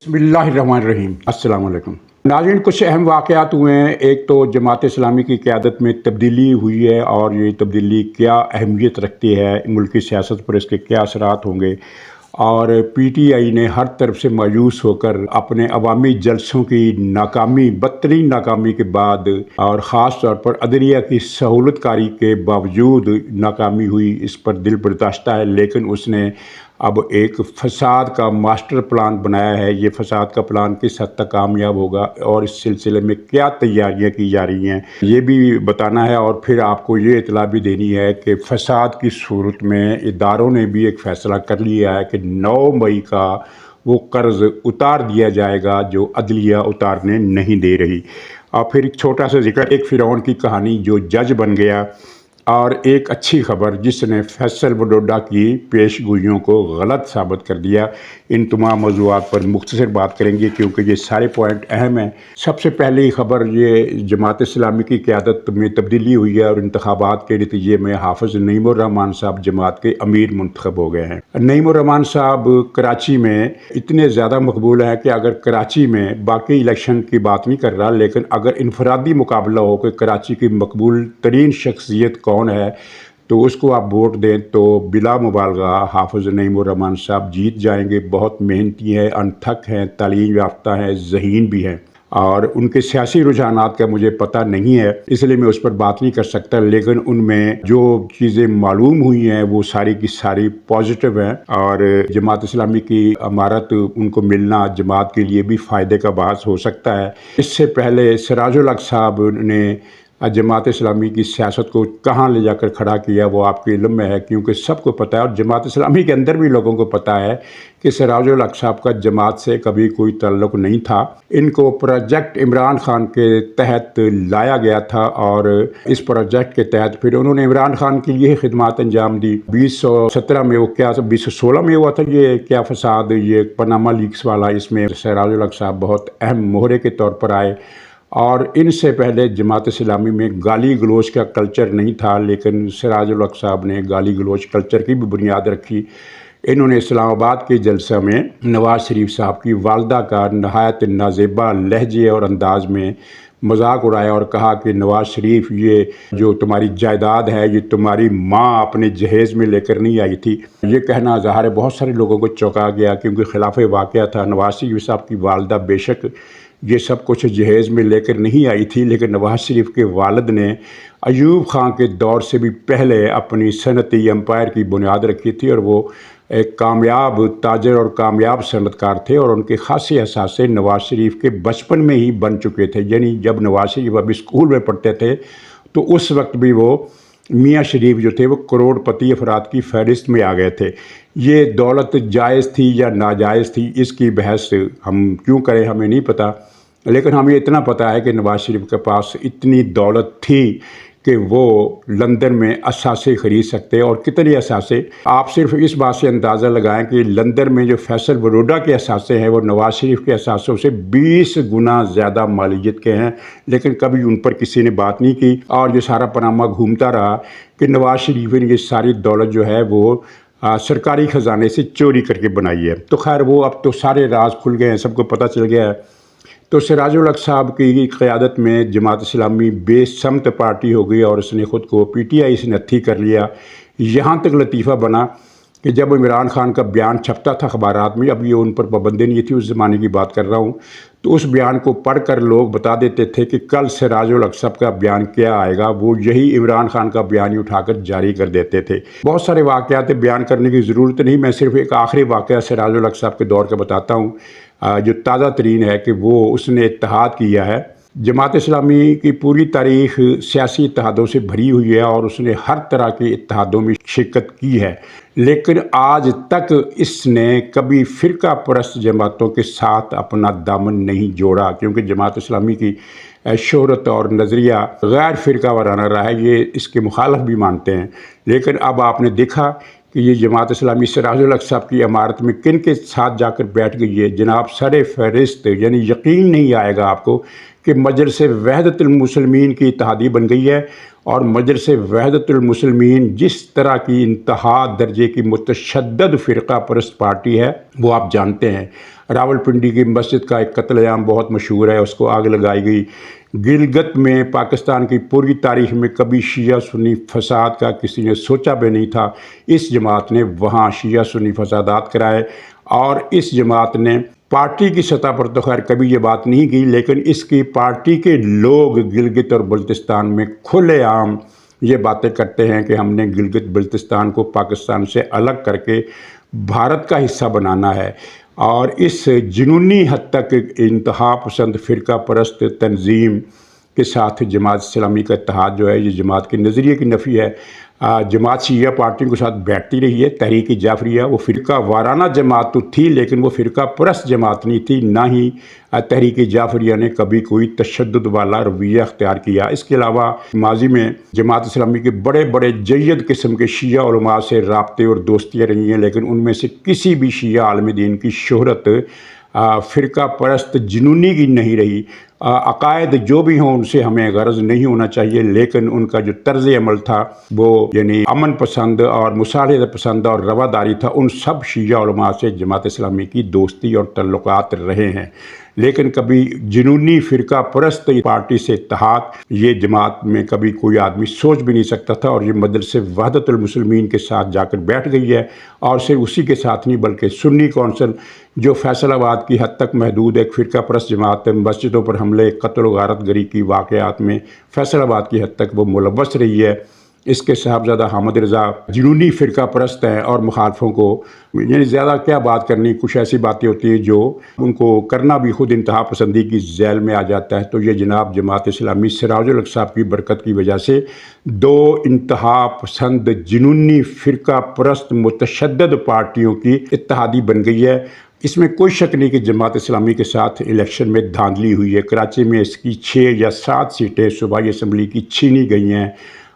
بسم اللہ الرحمن الرحیم۔ السلام علیکم ناظرین، کچھ اہم واقعات ہوئے ہیں۔ ایک تو جماعت اسلامی کی قیادت میں تبدیلی ہوئی ہے اور یہ تبدیلی کیا اہمیت رکھتی ہے، ملکی سیاست پر اس کے کیا اثرات ہوں گے، اور پی ٹی آئی نے ہر طرف سے مایوس ہو کر اپنے عوامی جلسوں کی ناکامی، بدترین ناکامی کے بعد اور خاص طور پر عدلیہ کی سہولت کاری کے باوجود ناکامی ہوئی، اس پر دل برداشتہ ہے، لیکن اس نے اب ایک فساد کا ماسٹر پلان بنایا ہے۔ یہ فساد کا پلان کس حد تک کامیاب ہوگا اور اس سلسلے میں کیا تیاریاں کی جا رہی ہیں، یہ بھی بتانا ہے، اور پھر آپ کو یہ اطلاع بھی دینی ہے کہ فساد کی صورت میں اداروں نے بھی ایک فیصلہ کر لیا ہے کہ 9 مئی کا وہ قرض اتار دیا جائے گا جو عدلیہ اتارنے نہیں دے رہی۔ اور پھر ایک چھوٹا سا ذکر، ایک فرعون کی کہانی جو جج بن گیا، اور ایک اچھی خبر جس نے فیصل وڈوڈا کی پیش گوئیوں کو غلط ثابت کر دیا۔ ان تمام موضوعات پر مختصر بات کریں گے کیونکہ یہ سارے پوائنٹ اہم ہیں۔ سب سے پہلی خبر، یہ جماعت اسلامی کی قیادت میں تبدیلی ہوئی ہے اور انتخابات کے نتیجے میں حافظ نعیم الرحمان صاحب جماعت کے امیر منتخب ہو گئے ہیں۔ نعیم الرحمان صاحب کراچی میں اتنے زیادہ مقبول ہیں کہ اگر کراچی میں باقی الیکشن کی بات نہیں کر رہا، لیکن اگر انفرادی مقابلہ ہو کہ کراچی کی مقبول ترین شخصیت کون ہے تو اس کو آپ ووٹ دیں تو بلا مبالغہ حافظ نعیم الرحمان صاحب جیت جائیں گے۔ بہت محنتی ہیں، انتھک ہیں، تعلیم یافتہ ہیں، ذہین بھی ہیں، اور ان کے سیاسی رجحانات کا مجھے پتہ نہیں ہے، اس لیے میں اس پر بات نہیں کر سکتا، لیکن ان میں جو چیزیں معلوم ہوئی ہیں وہ ساری کی ساری پازیٹیو ہیں، اور جماعت اسلامی کی امارت ان کو ملنا جماعت کے لیے بھی فائدے کا باعث ہو سکتا ہے۔ اس سے پہلے سراج الحق صاحب نے جماعت اسلامی کی سیاست کو کہاں لے جا کر کھڑا کیا وہ آپ کے علم میں ہے، کیونکہ سب کو پتہ ہے، اور جماعت اسلامی کے اندر بھی لوگوں کو پتہ ہے کہ سراج الحق صاحب کا جماعت سے کبھی کوئی تعلق نہیں تھا۔ ان کو پروجیکٹ عمران خان کے تحت لایا گیا تھا، اور اس پروجیکٹ کے تحت پھر انہوں نے عمران خان کے لیے خدمات انجام دی۔ 2017 میں وہ کیا 2016 میں ہوا تھا یہ کیا فساد، یہ پاناما لیکس والا، اس میں سراج الحق صاحب بہت اہم مہرے کے طور پر آئے، اور ان سے پہلے جماعت اسلامی میں گالی گلوچ کا کلچر نہیں تھا، لیکن سراج الحق صاحب نے گالی گلوچ کلچر کی بھی بنیاد رکھی۔ انہوں نے اسلام آباد کے جلسہ میں نواز شریف صاحب کی والدہ کا نہایت نازیبا لہجے اور انداز میں مذاق اڑایا اور کہا کہ نواز شریف، یہ جو تمہاری جائیداد ہے یہ تمہاری ماں اپنے جہیز میں لے کر نہیں آئی تھی۔ یہ کہنا ظاہر ہے بہت سارے لوگوں کو چونکا گیا، کیونکہ خلاف واقعہ تھا۔ نواز شریف صاحب کی والدہ بے شک یہ سب کچھ جہیز میں لے کر نہیں آئی تھی، لیکن نواز شریف کے والد نے ایوب خان کے دور سے بھی پہلے اپنی صنعتی امپائر کی بنیاد رکھی تھی، اور وہ ایک کامیاب تاجر اور کامیاب صنعت کار تھے، اور ان کے خاصے اثاثے نواز شریف کے بچپن میں ہی بن چکے تھے۔ یعنی جب نواز شریف ابھی اسکول میں پڑھتے تھے تو اس وقت بھی وہ میاں شریف جو تھے وہ کروڑ پتی افراد کی فہرست میں آ گئے تھے۔ یہ دولت جائز تھی یا ناجائز تھی، اس کی بحث ہم کیوں کریں، ہمیں نہیں پتہ، لیکن ہمیں اتنا پتہ ہے کہ نواز شریف کے پاس اتنی دولت تھی کہ وہ لندن میں اثاثے خرید سکتے، اور کتنے اثاثے آپ صرف اس بات سے اندازہ لگائیں کہ لندن میں جو فیصل وڈوڈا کے اثاثے ہیں وہ نواز شریف کے اثاثوں سے 20 گنا زیادہ مالیت کے ہیں، لیکن کبھی ان پر کسی نے بات نہیں کی، اور یہ سارا پاناما گھومتا رہا کہ نواز شریف نے یہ ساری دولت جو ہے وہ سرکاری خزانے سے چوری کر کے بنائی ہے۔ تو خیر وہ اب تو سارے راز کھل گئے ہیں، سب کو پتہ چل گیا ہے۔ تو سراج الحق صاحب کی قیادت میں جماعت اسلامی بے سمت پارٹی ہو گئی، اور اس نے خود کو پی ٹی آئی سے نتھی کر لیا۔ یہاں تک لطیفہ بنا کہ جب عمران خان کا بیان چھپتا تھا اخبارات میں، اب یہ ان پر پابندی نہیں تھی، اس زمانے کی بات کر رہا ہوں، تو اس بیان کو پڑھ کر لوگ بتا دیتے تھے کہ کل سراج الحق صاحب کا بیان کیا آئے گا، وہ یہی عمران خان کا بیان ہی اٹھا کر جاری کر دیتے تھے۔ بہت سارے واقعات بیان کرنے کی ضرورت نہیں، میں صرف ایک آخری واقعہ سراج الحق صاحب کے دور کا بتاتا ہوں جو تازہ ترین ہے کہ وہ اس نے اتحاد کیا ہے۔ جماعت اسلامی کی پوری تاریخ سیاسی اتحادوں سے بھری ہوئی ہے، اور اس نے ہر طرح کے اتحادوں میں شرکت کی ہے، لیکن آج تک اس نے کبھی فرقہ پرست جماعتوں کے ساتھ اپنا دامن نہیں جوڑا، کیونکہ جماعت اسلامی کی شہرت اور نظریہ غیر فرقہ وارانہ رہا ہے، یہ اس کے مخالف بھی مانتے ہیں۔ لیکن اب آپ نے دیکھا کہ یہ جماعت اسلامی سراج الحق صاحب کی عمارت میں کن کے ساتھ جا کر بیٹھ گئی ہے، جناب سر فہرست، یعنی یقین نہیں آئے گا آپ کو کہ مجلس وحدت المسلمین کی اتحادی بن گئی ہے، اور مجلس وحدت المسلمین جس طرح کی انتہا درجے کی متشدد فرقہ پرست پارٹی ہے وہ آپ جانتے ہیں۔ راولپنڈی کی مسجد کا ایک قتل عام بہت مشہور ہے، اس کو آگ لگائی گئی۔ گلگت میں پاکستان کی پوری تاریخ میں کبھی شیعہ سنی فساد کا کسی نے سوچا بھی نہیں تھا، اس جماعت نے وہاں شیعہ سنی فسادات کرائے، اور اس جماعت نے پارٹی کی سطح پر تو خیر کبھی یہ بات نہیں کی، لیکن اس کی پارٹی کے لوگ گلگت اور بلتستان میں کھلے عام یہ باتیں کرتے ہیں کہ ہم نے گلگت بلتستان کو پاکستان سے الگ کر کے بھارت کا حصہ بنانا ہے، اور اس جنونی حد تک انتہا پسند فرقہ پرست تنظیم کے ساتھ جماعت اسلامی کا اتحاد جو ہے، یہ جماعت کے نظریے کی نفی ہے۔ جماعت شیعہ پارٹیوں کے ساتھ بیٹھتی رہی ہے۔ تحریک جعفریہ وہ فرقہ وارانہ جماعت تو تھی، لیکن وہ فرقہ پرست جماعت نہیں تھی، نہ ہی تحریک جعفریہ نے کبھی کوئی تشدد والا رویہ اختیار کیا۔ اس کے علاوہ ماضی میں جماعت اسلامی کے بڑے بڑے جید قسم کے شیعہ علماء سے رابطے اور دوستیاں رہی ہیں، لیکن ان میں سے کسی بھی شیعہ عالم دین کی شہرت فرقہ پرست جنونی کی نہیں رہی۔ عقائد جو بھی ہوں ان سے ہمیں غرض نہیں ہونا چاہیے، لیکن ان کا جو طرز عمل تھا وہ یعنی امن پسند اور مصالحت پسند اور رواداری تھا۔ ان سب شیعہ علماء سے جماعت اسلامی کی دوستی اور تعلقات رہے ہیں، لیکن کبھی جنونی فرقہ پرست پارٹی سے اتحاد یہ جماعت میں کبھی کوئی آدمی سوچ بھی نہیں سکتا تھا، اور یہ مجلس وحدت المسلمین کے ساتھ جا کر بیٹھ گئی ہے، اور صرف اسی کے ساتھ نہیں بلکہ سنی کونسل جو فیصل آباد کی حد تک محدود ایک فرقہ پرست جماعت، مسجدوں پر حملے، قتل و غارت گری کی واقعات میں فیصل آباد کی حد تک وہ ملوث رہی ہے۔ اس کے صاحبزادہ حامد رضا جنونی فرقہ پرست ہیں، اور مخالفوں کو یعنی زیادہ کیا بات کرنی، کچھ ایسی باتیں ہوتی ہیں جو ان کو کرنا بھی خود انتہا پسندی کی ذیل میں آ جاتا ہے۔ تو یہ جناب جماعت اسلامی سراج الحق صاحب کی برکت کی وجہ سے دو انتہا پسند جنونی فرقہ پرست متشدد پارٹیوں کی اتحادی بن گئی ہے۔ اس میں کوئی شک نہیں کہ جماعت اسلامی کے ساتھ الیکشن میں دھاندلی ہوئی ہے۔ کراچی میں اس کی 6 یا 7 سیٹیں صوبائی اسمبلی کی چھینی گئی ہیں،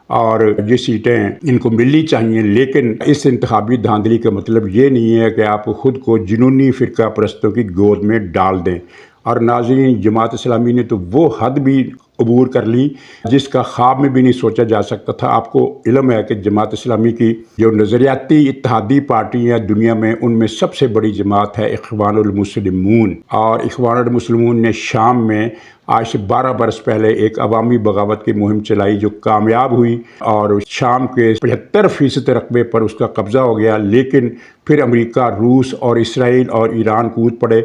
اور یہ سیٹیں ان کو ملنی چاہیے، لیکن اس انتخابی دھاندلی کا مطلب یہ نہیں ہے کہ آپ خود کو جنونی فرقہ پرستوں کی گود میں ڈال دیں۔ اور ناظرین، جماعت اسلامی نے تو وہ حد بھی عبور کر لی جس کا خواب میں بھی نہیں سوچا جا سکتا تھا۔ آپ کو علم ہے کہ جماعت اسلامی کی جو نظریاتی اتحادی پارٹی ہیں دنیا میں، ان میں سب سے بڑی جماعت ہے اخوان المسلمون، اور اخوان المسلمون نے شام میں آج سے 12 برس پہلے ایک عوامی بغاوت کی مہم چلائی جو کامیاب ہوئی، اور شام کے 75% رقبے پر اس کا قبضہ ہو گیا، لیکن پھر امریکہ، روس اور اسرائیل اور ایران کود پڑے،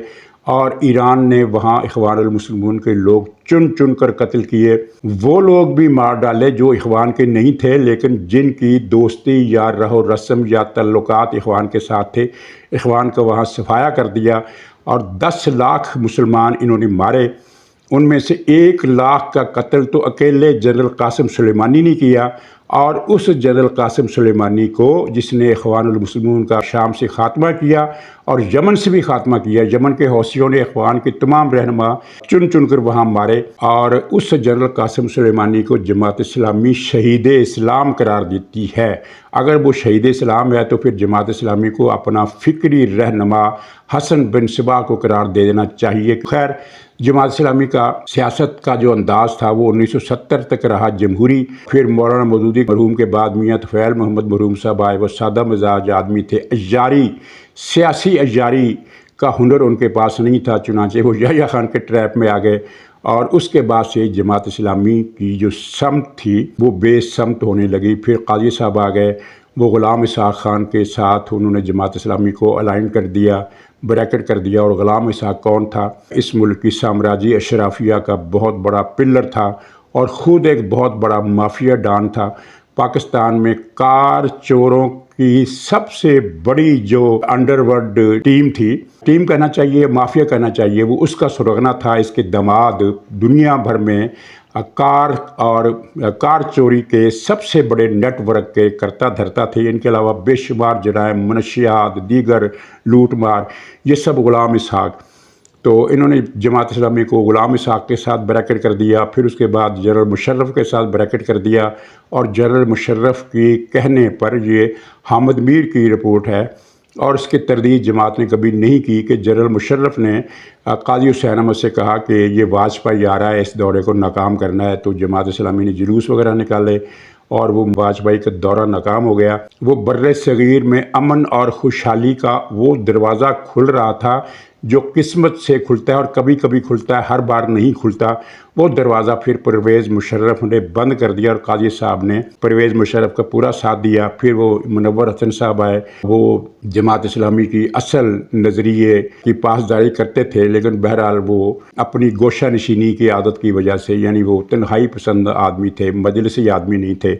اور ایران نے وہاں اخوان المسلمون کے لوگ چن چن کر قتل کیے۔ وہ لوگ بھی مار ڈالے جو اخوان کے نہیں تھے، لیکن جن کی دوستی یا رہ و رسم یا تعلقات اخوان کے ساتھ تھے، اخوان کا وہاں صفایا کر دیا، اور 10 لاکھ مسلمان انہوں نے مارے۔ ان میں سے 1 لاکھ کا قتل تو اکیلے جنرل قاسم سلیمانی نے کیا، اور اس جنرل قاسم سلیمانی کو جس نے اخوان المسلمون کا شام سے خاتمہ کیا اور یمن سے بھی خاتمہ کیا، یمن کے حوثیوں نے اخوان کے تمام رہنما چن چن کر وہاں مارے، اور اس جنرل قاسم سلیمانی کو جماعت اسلامی شہید اسلام قرار دیتی ہے۔ اگر وہ شہید اسلام ہے تو پھر جماعت اسلامی کو اپنا فکری رہنما حسن بن صبا کو قرار دے دینا چاہیے۔ خیر، جماعت اسلامی کا سیاست کا جو انداز تھا وہ 1970 تک رہا جمہوری۔ پھر مولانا مودودی مرحوم کے بعد میاں طفیل محمد مرحوم صاحب آئے، وہ سادہ مزاج آدمی تھے، اجاری، سیاسی اجاری کا ہنر ان کے پاس نہیں تھا، چنانچہ وہ یحییٰ خان کے ٹریپ میں آ گئے، اور اس کے بعد سے جماعت اسلامی کی جو سمت تھی وہ بے سمت ہونے لگی۔ پھر قاضی صاحب آ گئے، وہ غلام اسحاق خان کے ساتھ انہوں نے جماعت اسلامی کو الائن کر دیا، بریکٹ کر دیا۔ اور غلام اسحاق کون تھا؟ اس ملک کی سامراجی اشرافیہ کا بہت بڑا پلر تھا، اور خود ایک بہت بڑا مافیا ڈان تھا۔ پاکستان میں کار چوروں کی سب سے بڑی جو انڈر ورلڈ ٹیم کہنا چاہیے، مافیا کہنا چاہیے، وہ اس کا سرغنہ تھا۔ اس کے دماد دنیا بھر میں کار چوری کے سب سے بڑے نیٹ ورک کے کرتا دھرتا تھے۔ ان کے علاوہ بے شمار جرائم، منشیات، دیگر لوٹ مار، یہ سب غلام اسحاق۔ تو انہوں نے جماعت اسلامی کو غلام اسحاق کے ساتھ بریکٹ کر دیا، پھر اس کے بعد جنرل مشرف کے ساتھ بریکٹ کر دیا، اور جنرل مشرف کی کہنے پر یہ حامد میر کی رپورٹ ہے، اور اس کی تردید جماعت نے کبھی نہیں کی کہ جنرل مشرف نے قاضی حسین احمد سے کہا کہ یہ واجپئی آ رہا ہے، اس دورے کو ناکام کرنا ہے۔ تو جماعت اسلامی نے جلوس وغیرہ نکالے، اور وہ واجپئی کا دورہ ناکام ہو گیا۔ وہ بر صغیر میں امن اور خوشحالی کا وہ دروازہ کھل رہا تھا जो किस्मत से खुलता है और कभी कभी खुलता है, हर बार नहीं खुलता, वो दरवाज़ा फिर परवेज़ मुशर्रफ ने बंद कर दिया और काजी साहब ने परवेज़ मुशर्रफ का पूरा साथ दिया। फिर वो मुनव्वर हसन साहब आए, वो जमात इस्लामी की असल नज़रिए की पासदारी करते थे, लेकिन बहरहाल वो अपनी गोशा नशीनी की आदत की वजह से, यानी वो तन्हाई पसंद आदमी थे, मजलिसी आदमी नहीं थे,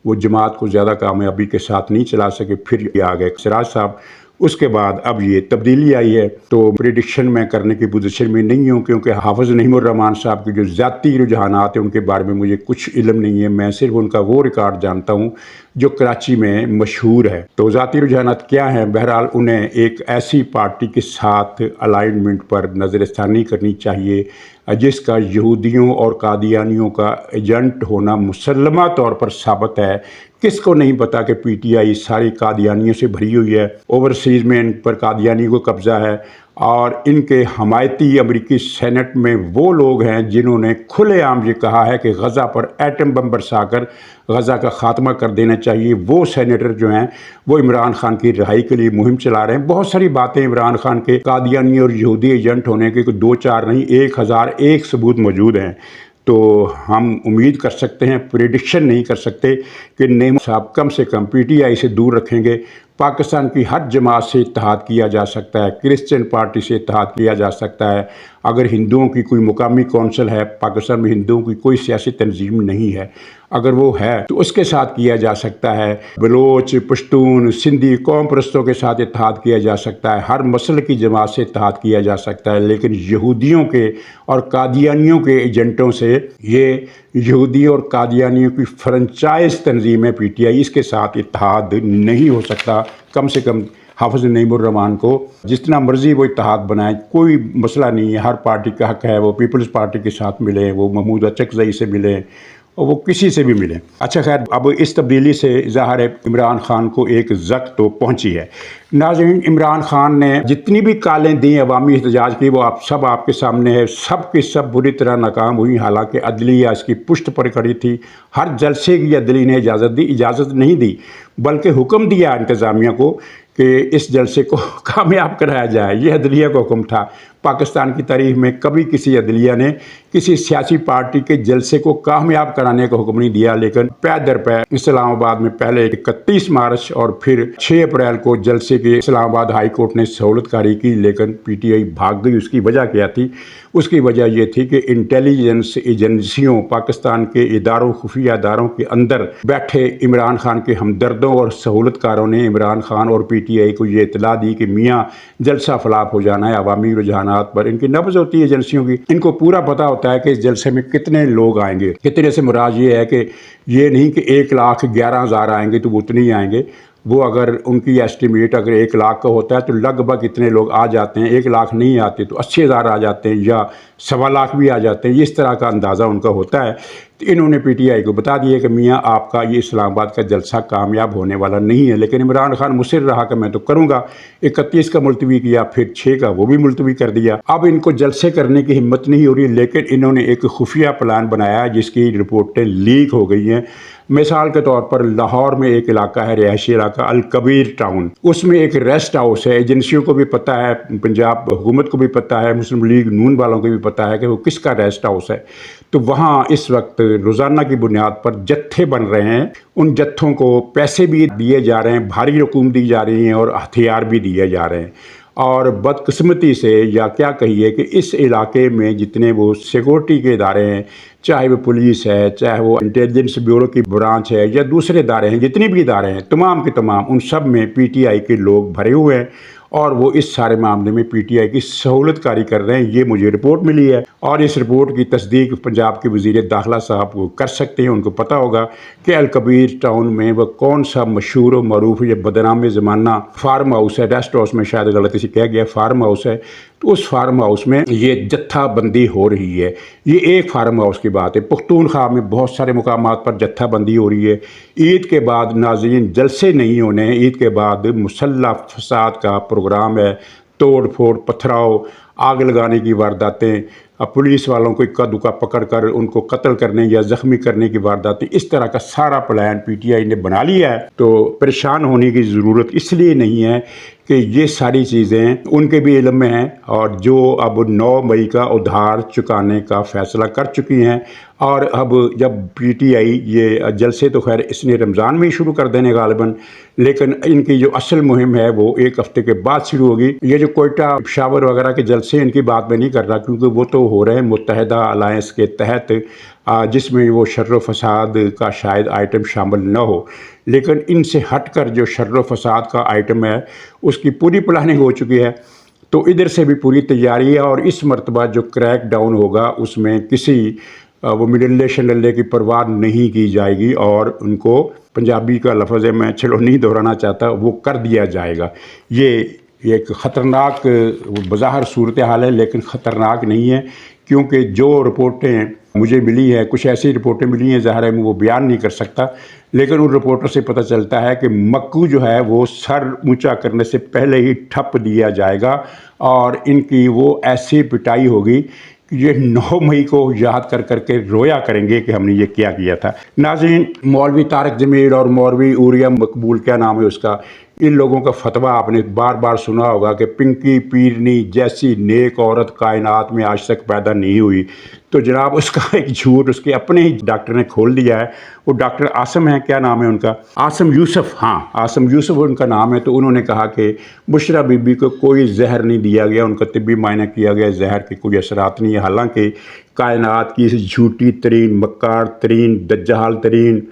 वो जमात को ज़्यादा कामयाबी के साथ नहीं चला सके। फिर ये आ गए सिराज साहब। उसके बाद अब ये तब्दीली आई है, तो प्रिडिक्शन मैं करने की पोजीशन में नहीं हूँ, क्योंकि हाफिज़ नईमुर्रहमान साहब के जो ज़ाती रुझानात हैं उनके बारे में मुझे कुछ इल्म नहीं है। मैं सिर्फ उनका वो रिकॉर्ड जानता हूँ जो कराची में मशहूर है। तो ज़ाती रुझानात क्या हैं? बहरहाल उन्हें एक ऐसी पार्टी के साथ अलाइनमेंट पर नज़रसानी करनी चाहिए जिसका यहूदियों और कादियानियों का एजेंट होना मुसल्लमा तौर पर साबित है। किसको नहीं पता कि पीटीआई सारी कादियानियों से भरी हुई है, ओवरसीज़ में इन पर कादियानी को कब्ज़ा है, और इनके हमायती अमरीकी सेनेट में वो लोग हैं जिन्होंने खुलेआम ये कहा है कि गज़ा पर एटम बम बरसाकर गज़ा का ख़ात्मा कर देना चाहिए। वो सेनेटर जो हैं वो इमरान खान की रिहाई के लिए मुहिम चला रहे हैं। बहुत सारी बातें इमरान खान के कादियानी और यहूदी एजेंट होने के कोई 2-4 नहीं, 1001 सबूत मौजूद हैं। तो हम उम्मीद कर सकते हैं, प्रेडिक्शन नहीं कर सकते कि नईम साहब कम से कम पीटीआई से दूर रखेंगे। पाकिस्तान की हर जमात से इत्तेहाद किया जा सकता है, क्रिश्चियन पार्टी से इत्तेहाद किया जा सकता है। अगर हिंदुओं की कोई मुकामी कौंसिल है, पाकिस्तान में हिंदुओं की कोई सियासी तंजीम नहीं है, अगर वो है तो उसके साथ किया जा सकता है। बलोच, पश्तून, सिंधी कौम परस्तों के साथ इत्तेहाद किया जा सकता है, हर मसल की जमात से इत्तेहाद किया जा सकता है, लेकिन यहूदियों के और कादियानियों के एजेंटों से, ये यहूदी और कादियानियों की फ्रेंचाइज तंजीम है पीटीआई, इसके साथ इत्तेहाद नहीं हो सकता। कम से कम हाफिज़ नईमुर्रहमान को जितना मर्जी वो इत्तेहाद बनाए, कोई मसला नहीं है, हर पार्टी का हक है वो पीपल्स पार्टी के साथ मिले, वो महमूद अचकज़ई से मिले, और वो किसी से भी मिले। अच्छा खैर, अब इस तब्दीली से ज़ाहिर है इमरान खान को एक ज़क तो पहुंची है। नाज़रीन, इमरान खान ने जितनी भी कालें दी अवामी एहतजाज की, वो आप सब आपके सामने है, सब की सब बुरी तरह नाकाम हुई। हालांकि अदलिया इसकी पुष्ट पर खड़ी थी, हर जलसे की अदली ने इजाज़त दी, इजाज़त नहीं दी बल्कि हुक्म दिया इंतज़ामिया को कि इस जलसे को कामयाब कराया जाए। ये अदलिया का हुक्म था। पाकिस्तान की तारीख में कभी किसी अदलिया ने किसी सियासी पार्टी के जलसे को कामयाब कराने का हुक्म नहीं दिया, लेकिन पै दर पै इस्लामाबाद में पहले 31 मार्च और फिर 6 अप्रैल को जलसे के इस्लामाबाद हाई कोर्ट ने सहूलतकारी की, लेकिन पीटीआई भाग गई। उसकी वजह क्या थी? उसकी वजह यह थी कि इंटेलिजेंस एजेंसियों, पाकिस्तान के इदारों, खुफिया इदारों के अंदर बैठे इमरान खान के हमदर्दों और सहूलतकारों ने इमरान खान और पीटीआई को ये इतला दी कि मियाँ जलसा फलाप हो जाना है। अवामी रुझानात पर इनकी नब्ज़ होती है एजेंसियों की, इनको पूरा पता होता है कि इस जलसे में कितने लोग आएंगे। कितने से मुराद ये है कि ये नहीं कि 1,11,000 आएंगे तो वो उतने ही आएंगे। वो अगर उनकी एस्टिमेट अगर 1 लाख का होता है तो लगभग इतने लोग आ जाते हैं। 1 लाख नहीं आते तो 80,000 आ जाते हैं या 1.25 लाख भी आ जाते हैं। इस तरह का अंदाज़ा उनका होता है। तो इन्होंने पीटीआई को बता दिया कि मियाँ आपका ये इस्लामाबाद का जलसा कामयाब होने वाला नहीं है। लेकिन इमरान खान मुसिर रहा कि मैं तो करूँगा। 31 का मुलतवी किया, फिर 6 का वो भी मुलतवी कर दिया। अब इनको जलसे करने की हिम्मत नहीं हो रही, लेकिन इन्होंने एक खुफिया प्लान बनाया जिसकी रिपोर्टें लीक हो गई हैं। मिसाल के तौर पर लाहौर में एक इलाका है, रिहायशी इलाका अल कबीर टाउन, उसमें एक रेस्ट हाउस है। एजेंसियों को भी पता है, पंजाब हुकूमत को भी पता है, मुस्लिम लीग नून वालों को भी पता है कि वो किसका रेस्ट हाउस है। तो वहाँ इस वक्त रोज़ाना की बुनियाद पर जत्थे बन रहे हैं। उन जत्थों को पैसे भी दिए जा रहे हैं, भारी रकूम दी जा रही हैं और हथियार भी दिए जा रहे हैं। और बदकिस्मती से या क्या कहिए कि इस इलाके में जितने वो सिक्योरिटी के इदारे हैं, चाहे वो पुलिस है, चाहे वो इंटेलिजेंस ब्यूरो की ब्रांच है या दूसरे इदारे हैं, जितने भी इदारे हैं तमाम के तमाम, उन सब में पीटीआई के लोग भरे हुए हैं और वो इस सारे मामले में पीटीआई की सहूलतकारी कर रहे हैं। ये मुझे रिपोर्ट मिली है और इस रिपोर्ट की तस्दीक पंजाब के वज़ीर दाखिला साहब को कर सकते हैं। उनको पता होगा कि अल कबीर टाउन में वह कौन सा मशहूर और मरूफ या बदनाम ज़माना फार्म हाउस है। रेस्ट हाउस में शायद गलती से कह गया, फार्म हाउस है। तो उस फार्म हाउस में ये जत्था बंदी हो रही है। ये एक फार्म हाउस की बात है। पख्तूनख्वा में बहुत सारे मुकामात पर जत्था बंदी हो रही है। ईद के बाद नाज़रीन जलसे नहीं होने हैं, ईद के बाद मुसल्लह फसाद का प्रोग्राम है, तोड़ फोड़, पथराव, आग लगाने की वारदातें, पुलिस वालों को इक्का दुक्का पकड़ कर उनको कत्ल करने या ज़ख्मी करने की वारदातें, इस तरह का सारा प्लान पीटीआई ने बना लिया है। तो परेशान होने की ज़रूरत इसलिए नहीं है कि ये सारी चीज़ें उनके भी इल्म में हैं, और जो अब 9 मई का उधार चुकाने का फ़ैसला कर चुकी हैं। और अब जब पीटीआई ये जलसे तो खैर इसने रमज़ान में ही शुरू कर देने गालिबन, लेकिन इनकी जो असल मुहिम है वो एक हफ़्ते के बाद शुरू होगी। ये जो कोयटा पेशावर वगैरह के जलसे इनकी बात में नहीं कर रहा, क्योंकि वो तो हो रहे हैं मुत्तहिदा अलायंस के तहत, जिसमें वो शर्र फसाद का शायद आइटम शामिल न हो। लेकिन इनसे हट कर जो शर्र फसाद का आइटम है उसकी पूरी प्लानिंग हो चुकी है। तो इधर से भी पूरी तैयारी है, और इस मरतबा जो क्रैक डाउन होगा उसमें किसी वो मिडल्ले शनल्ले की परवाह नहीं की जाएगी, और उनको पंजाबी का लफ्ज़ है, मैं चलो नहीं दोहराना चाहता, वो कर दिया जाएगा। ये एक ख़तरनाक बज़ाहिर सूरत हाल है, लेकिन ख़तरनाक नहीं है, क्योंकि जो रिपोर्टें मुझे मिली है, कुछ ऐसी रिपोर्टें मिली हैं, ज़ाहिर है मैं वो बयान नहीं कर सकता, लेकिन उन रिपोर्टों से पता चलता है कि मक्कू जो है वो सर ऊंचा करने से पहले ही ठप दिया जाएगा, और इनकी वो ऐसी पिटाई होगी कि ये 9 मई को याद कर करके रोया करेंगे कि हमने ये क्या किया था। नाज़रीन, मौलवी तारिक जमील और मौलवी उरिया मकबूल, क्या नाम है उसका, इन लोगों का फतवा आपने बार बार सुना होगा कि पिंकी पीरनी जैसी नेक औरत कायनात में आज तक पैदा नहीं हुई। तो जनाब उसका एक झूठ उसके अपने ही डॉक्टर ने खोल दिया है। वो डॉक्टर आसम है, क्या नाम है उनका, आसम यूसुफ, हाँ आसम यूसुफ उनका नाम है। तो उन्होंने कहा कि बुशरा बीबी को कोई जहर नहीं दिया गया, उनका तिब्बी मायना किया गया, जहर के कोई असरात नहीं है। हालांकि कायनात की इस झूठी तरीन, मक्कार तरीन, दज्जाल तरीन,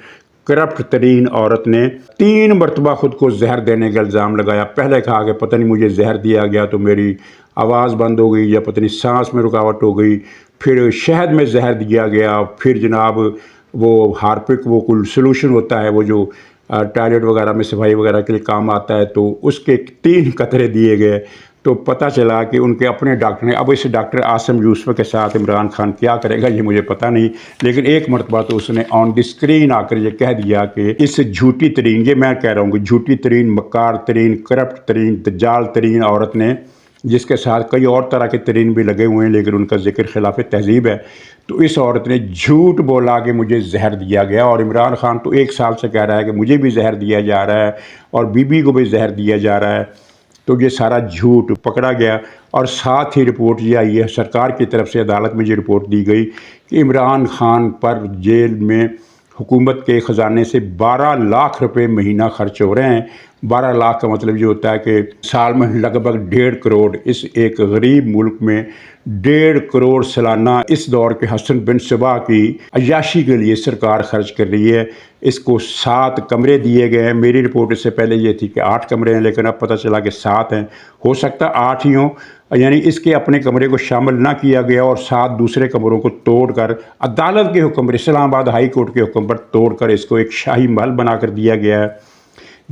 करप्ट तरीन औरत ने 3 मरतबा ख़ुद को जहर देने का इल्ज़ाम लगाया। पहले कहा कि पता नहीं मुझे जहर दिया गया तो मेरी आवाज़ बंद हो गई, या पता नहीं सांस में रुकावट हो गई, फिर शहद में जहर दिया गया, फिर जनाब वो हार्पिक, वो कुल सोल्यूशन होता है वो जो टॉयलेट वगैरह में सफाई वगैरह के लिए काम आता है, तो उसके 3 कतरे दिए गए। तो पता चला कि उनके अपने डॉक्टर ने, अब इस डॉक्टर आसम यूसुफ के साथ इमरान खान क्या करेगा ये मुझे पता नहीं, लेकिन एक मरतबा तो उसने ऑन द स्क्रीन आकर ये कह दिया कि इस झूठी तरीन, ये मैं कह रहा हूँ कि झूठी तरीन, मक्कार तरीन, करप्ट तरीन, दज्जाल तरीन औरत ने, जिसके साथ कई और तरह के तरीन भी लगे हुए हैं लेकिन उनका जिक्र खिलाफ तहजीब है, तो इस औरत ने झूठ बोला कि मुझे जहर दिया गया। और इमरान खान तो 1 साल से कह रहा है कि मुझे भी जहर दिया जा रहा है और बीबी को भी जहर दिया जा रहा है। तो ये सारा झूठ पकड़ा गया, और साथ ही रिपोर्ट ये आई है सरकार की तरफ से, अदालत में ये रिपोर्ट दी गई कि इमरान खान पर जेल में हुकूमत के ख़जाने से 12 लाख रुपए महीना खर्च हो रहे हैं। 12 लाख का मतलब ये होता है कि साल में लगभग 1.5 करोड़। इस एक गरीब मुल्क में 1.5 करोड़ सालाना इस दौर के हसन बिन सबा की अय्याशी के लिए सरकार खर्च कर रही है। इसको 7 कमरे दिए गए हैं। मेरी रिपोर्ट इससे पहले ये थी कि 8 कमरे हैं, लेकिन अब पता चला कि 7 हैं। हो सकता है 8 ही हों, यानी इसके अपने कमरे को शामिल ना किया गया और 7 दूसरे कमरों को तोड़कर अदालत के हुक्म पर, इस्लामाबाद हाई कोर्ट के हुक्म पर तोड़कर इसको एक शाही महल बनाकर दिया गया है,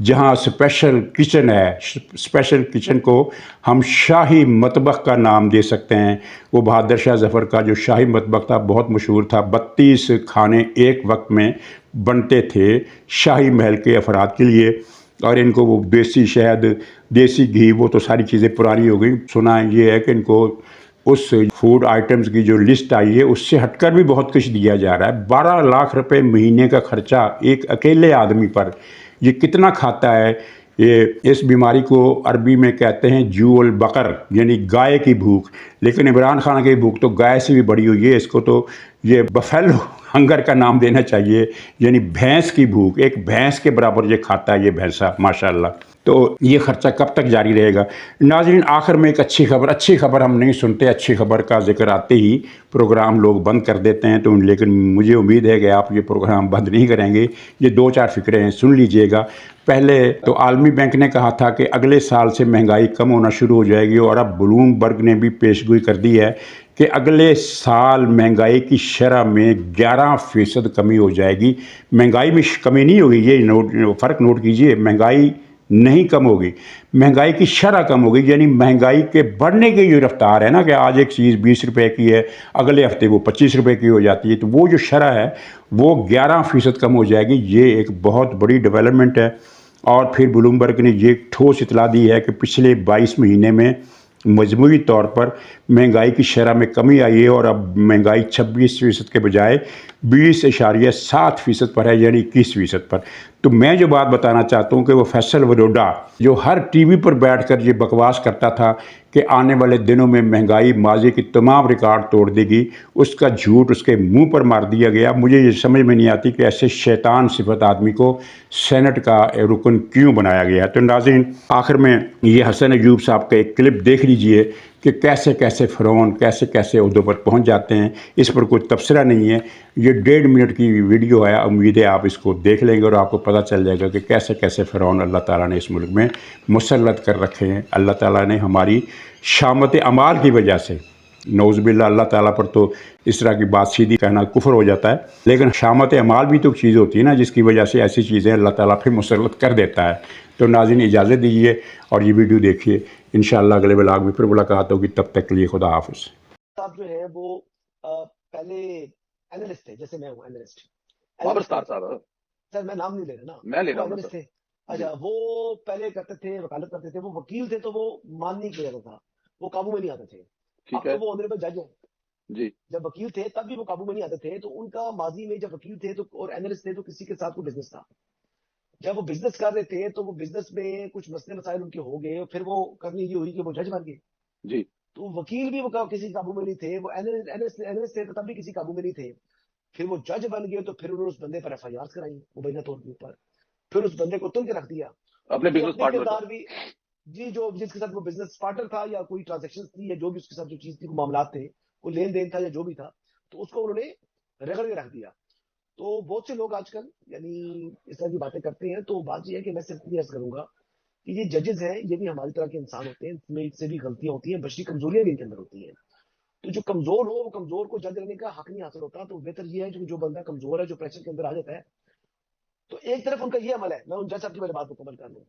जहाँ स्पेशल किचन है। स्पेशल किचन को हम शाही मतबख का नाम दे सकते हैं। वो बहादुर शाह ज़फ़र का जो शाही मतबख था बहुत मशहूर था। 32 खाने एक वक्त में बनते थे शाही महल के अफराद के लिए, और इनको वो देसी शहद, देसी घी, वो तो सारी चीज़ें पुरानी हो गई। सुना ये है कि इनको उस फूड आइटम्स की जो लिस्ट आई है उससे हटकर भी बहुत कुछ दिया जा रहा है। 12 लाख रुपए महीने का खर्चा एक अकेले आदमी पर, ये कितना खाता है। ये इस बीमारी को अरबी में कहते हैं जूअल बकर, यानी गाय की भूख। लेकिन इमरान खान की भूख तो गाय से भी बड़ी हुई है। इसको तो ये बफेलो हंगर का नाम देना चाहिए, यानी भैंस की भूख। एक भैंस के बराबर ये खाता है ये भैंसा, माशाल्लाह। तो ये ख़र्चा कब तक जारी रहेगा। नाज़रीन, आखिर में एक अच्छी खबर हम नहीं सुनते। अच्छी खबर का जिक्र आते ही प्रोग्राम लोग बंद कर देते हैं, तो लेकिन मुझे उम्मीद है कि आप ये प्रोग्राम बंद नहीं करेंगे। ये 2-4 फ़िक्रें हैं, सुन लीजिएगा। पहले तो आलमी बैंक ने कहा था कि अगले साल से महंगाई कम होना शुरू हो जाएगी, और अब ब्लूमबर्ग ने भी पेशगोई कर दी है कि अगले साल महंगाई की शरह में 11% कमी हो जाएगी। महंगाई में कमी नहीं होगी, ये फ़र्क नोट कीजिए। महंगाई नहीं कम होगी, महंगाई की शरह कम होगी। यानी महंगाई के बढ़ने की जो रफ्तार है ना, कि आज एक चीज़ 20 रुपए की है, अगले हफ्ते वो 25 रुपए की हो जाती है, तो वो जो शरह है वो 11% कम हो जाएगी। ये एक बहुत बड़ी डेवलपमेंट है। और फिर ब्लूमबर्ग ने ये ठोस इतला दी है कि पिछले 22 महीने में मजमूई तौर पर महंगाई की शरह में कमी आई है और अब महंगाई 26% के बजाय 20.7% पर है, यानी 21% पर। तो मैं जो बात बताना चाहता हूँ कि वो फैसल वरोडा जो हर टीवी पर बैठकर ये बकवास करता था कि आने वाले दिनों में महंगाई माजी की तमाम रिकॉर्ड तोड़ देगी, उसका झूठ उसके मुंह पर मार दिया गया। मुझे ये समझ में नहीं आती कि ऐसे शैतान सिफत आदमी को सेनेट का रुकन क्यों बनाया गया। तो नाज़रीन, आखिर में ये हसन अयूब साहब का एक क्लिप देख लीजिए कि कैसे कैसे फ़िरौन कैसे कैसे उहदों पर पहुंच जाते हैं। इस पर कोई तबसरा नहीं है, ये 1.5 मिनट की वीडियो है। उम्मीद है आप इसको देख लेंगे और आपको पता चल जाएगा कि कैसे कैसे फ़िरौन अल्लाह ताला ने इस मुल्क में मुसल्लत कर रखे हैं। अल्लाह ताला ने हमारी शामत अमाल की वजह से, नौज़ुबिल्लाह, अल्लाह ताला पर तो इस तरह की बात सीधी कहना कुफ्र हो जाता है, लेकिन शामत अमाल भी तो चीज़ होती है ना, जिसकी वजह से ऐसी चीज़ें अल्लाह ताला फिर मुसल्लत कर देता है। तो नाज़रीन, इजाज़त दीजिए और ये वीडियो देखिए। इंशाअल्लाह अगले व्लॉग में फिर मुलाकात होगी, तब तक के लिए खुदा हाफिज़। साहब जो है वो पहले एनालिस्ट थे, जैसे मैं हूँ एनालिस्ट। बाबर स्टार साहब, सर मैं नाम नहीं ले रहा ना, मैं ले वो रहा हूँ ना एनालिस्ट सर। थे। अच्छा, वो पहले करते थे, वकालत करते थे, वो वकील थे, तो वो मान नहीं किया जाता था, वो काबू में नहीं आते थे। ठीक अब है तो वो ऑनरेबल जज हैं। जी। जब वकील थे तब भी वो काबू में नहीं आते थे, तो उनका माजी में जब वकील थे तो और एनालिस्ट थे तो किसी के साथ कोई बिजनेस था। जब वो बिजनेस कर रहे थे तो वो बिजनेस में कुछ मसले मसाइल उनके हो गए, फिर वो करनी ये हुई कि वो जज बन गए। जी। तो वकील भी वो किसी काबू में नहीं थे, वो एनालिस्ट थे तो तब भी किसी काबू में नहीं थे। फिर वो जज बन गए तो फिर उन्होंने उस बंदे पर एफआईआर कराई मुबैना तौर के ऊपर, फिर उस बंदे को तुल के रख दिया। अपने क्योंकि बिजनेस अपने पार्टनर किरदार को। भी, जी, जो जिसके साथ वो बिजनेस पार्टनर था या कोई ट्रांजेक्शन थी या जो भी उसके साथ जो चीज थी, मामला थे, वो लेन देन था या जो भी था, तो उसको उन्होंने रगड़ के रख दिया। तो बहुत से लोग आजकल यानी इस तरह की बातें करते हैं। तो बात यह है कि मैं सिर्फ ये अर्ज करूंगा कि ये जजेस हैं, ये भी हमारी तरह के इंसान होते हैं, इसमें इससे भी गलतियां होती हैं, बशरी कमजोरियां भी इनके अंदर होती हैं। तो जो कमजोर हो, वो कमजोर को जज करने का हक नहीं हासिल होता। तो बेहतर ये है जो बंदा कमजोर है, जो प्रेशर के अंदर आ जाता है, तो एक तरफ उनका ये अमल है, मैं उन जज साहब की मेरी बात मुकम्मल कर लूँ।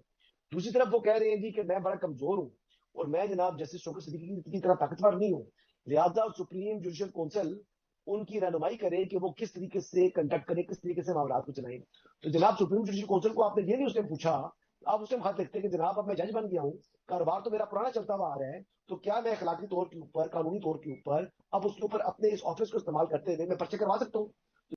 दूसरी तरफ वो कह रहे हैं जी कि मैं बड़ा कमजोर हूं और मैं जनाब जस्टिस शौकत सिद्दीकी की तरह ताकतवर नहीं हूं, लिहाजा सुप्रीम जुडिशल काउंसिल उनकी रहनुमाई करे कि वो किस तरीके से कंडक्ट करे, किस तरीके से मामला को चलाएं। तो जनाब सुप्रीम जुडिशल काउंसिल को आपने ये नहीं उस टाइम पूछा, आप उस टाइम खत लिखते कि जनाब अब मैं जज बन गया हूँ, कारोबार तो मेरा पुराना चलता हुआ आ रहा है, तो क्या मैं अखलाकी तौर के ऊपर, कानूनी तौर के ऊपर अब उसके ऊपर अपने इस ऑफिस को इस्तेमाल करते हुए मैं पर्चे करवा सकता हूँ?